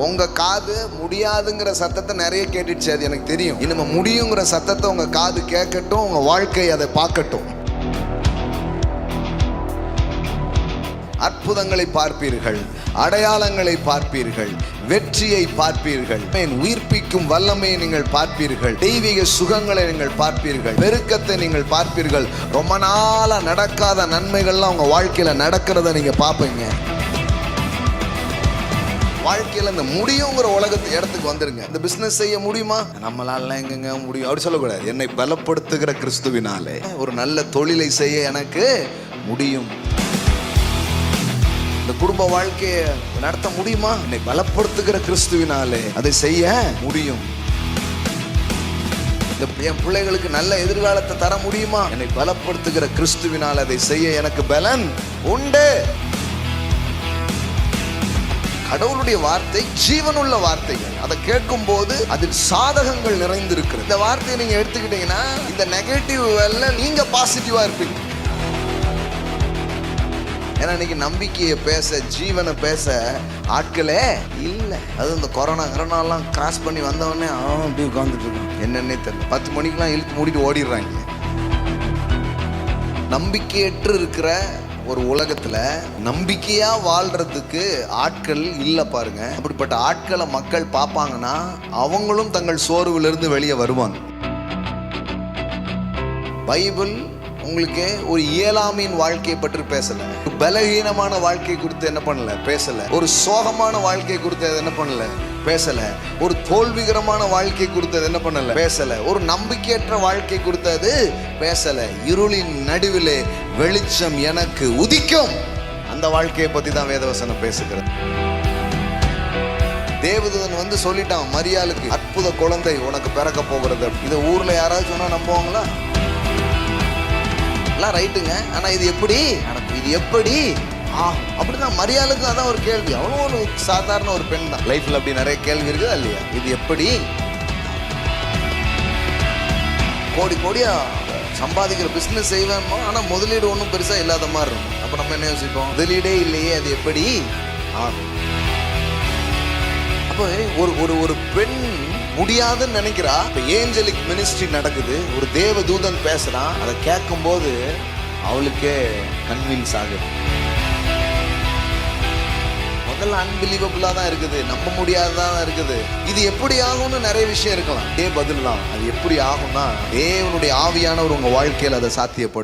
உங்க காது முடியாதுங்கிற சத்தத்தை நிறைய கேட்டுச்சு, அது எனக்கு தெரியும். இனிமே முடியுங்கிற சத்தத்தை உங்க காது கேட்கட்டும், உங்க வாழ்க்கை அதை பார்க்கட்டும். அற்புதங்களை பார்ப்பீர்கள், அடையாளங்களை பார்ப்பீர்கள், வெற்றியை பார்ப்பீர்கள், உயிர்ப்பிக்கும் வல்லமையை நீங்கள் பார்ப்பீர்கள், தெய்வீக சுகங்களை நீங்கள் பார்ப்பீர்கள், பெருக்கத்தை நீங்கள் பார்ப்பீர்கள். ரொம்ப நாளா நடக்காத நன்மைகள்லாம் உங்க வாழ்க்கையில நடக்கிறத நீங்க பார்ப்பீங்க. வாழ்க்கையில இந்த முடியுங்கிற உலகத்து இடத்துக்கு வந்துருங்க. இந்த பிசினஸ் செய்ய முடியுமா? நம்மளால எங்கங்க முடியும் அப்படி சொல்லக்கூடாது. என்னை பலப்படுத்துகிற கிறிஸ்துவினாலே ஒரு நல்ல தொழிலை செய்ய எனக்கு முடியும். இந்த குடும்ப வாழ்க்கையை நடத்த முடியுமா? என்னை பலப்படுத்துகிற கிறிஸ்துவினாலே அதை செய்ய முடியும். என் பிள்ளைகளுக்கு நல்ல எதிர்காலத்தை தர முடியுமா? என்னை பலப்படுத்துகிற கிறிஸ்துவினால் அதை செய்ய எனக்கு பலன் உண்டு. கடவுளுடைய வார்த்தை ஜீவனுள்ள வார்த்தைகள். அதை கேட்கும் போது அதில் சாதகங்கள் நிறைந்திருக்கிறது. இந்த வார்த்தையை நீங்க எடுத்துக்கிட்டீங்கன்னா இந்த நெகட்டிவ் வேலை நீங்க பாசிட்டிவா இருப்பீங்க. ஏன்னா இன்னைக்கு நம்பிக்கையை பேச, ஜீவனை பேச ஆட்களே இல்லை. அது இந்த கொரோனாலாம் கிராஸ் பண்ணி வந்தவொடனே அப்படி உட்காந்துட்டு இருக்கோம். என்னன்னே தெரியல. 10 மணிக்கெல்லாம் இழுத்து மூடிட்டு ஓடிடுறாங்க. நம்பிக்கையற்று இருக்கிற ஒரு உலகத்துல நம்பிக்கையா வாழ்றதுக்கு ஆட்கள் இல்லை பாருங்க. அப்படிப்பட்ட ஆட்களை மக்கள் பார்ப்பாங்கன்னா அவங்களும் தங்கள் சோர்விலிருந்து வெளியே வருவாங்க. பைபிள் உங்களுக்கு ஒரு இயலாமையின் வாழ்க்கையை பற்றி பேசல, பலகீனமான வாழ்க்கை குறித்து என்ன பண்ணல பேசல, ஒரு சோகமான வாழ்க்கை குறித்து என்ன பண்ணல பேசல, ஒரு தோல்விகரமான வாழ்க்கை குறித்து என்ன பண்ணல பேசல, ஒரு நம்பிக்கையற்ற வாழ்க்கை குறித்து பேசல. இருளின் நடுவிலே வெளிச்சம் எனக்கு உதிக்கும், அந்த வாழ்க்கையை பத்தி தான் வேதவசனம் பேசுகிறது. தேவதூதன் வந்து சொல்லிட்டான் மரியாளுக்கு, அற்புத குழந்தை உனக்கு பிறக்க போகிறது. இதை ஊர்ல யாராவது சொன்னா நம்புவாங்களா? எல்லாம் ரைட்டுங்க, ஆனா இது எப்படி நடக்கும்? இது எப்படி அப்படிதான் மரியாளுக்கு அதான் ஒரு கேள்வி. அவளும் ஒரு சாதாரண ஒரு பெண் தான். லைஃப்ல அப்படி நிறைய கேள்வி இருக்குதா இல்லையா? இது எப்படி? கோடி கோடியா சம்பாதிக்கிற பிசினஸ் செய்வேன், ஆனா முதலீடு ஒன்றும் பெருசா இல்லாத மாதிரி இருக்கும். அப்ப நம்ம என்ன யோசிப்போம்? முதலீடே இல்லையே, அது எப்படி ஆகும்? அப்போ ஒரு பெண் முடியாதுன்னு நினைக்கிறா. ஏஞ்சலிக் மினிஸ்ட்ரி நடக்குது, ஒரு தேவ தூதன் பேசுறான். அதை கேட்கும் போது அவளுக்கே கன்வின்ஸ் ஆகுது. முதல்ல அன்பிலீவபிளா தான் இருக்குது, நம்ப முடியாததான் இருக்குது. இது எப்படி ஆகும்னு நிறைய விஷயம் இருக்கலாம். பதில் தான் அது எப்படி ஆகும்னா தேவனுடைய ஆவியானவர் உங்க வாழ்க்கையில் அதை சாத்தியப்படுத்தும்.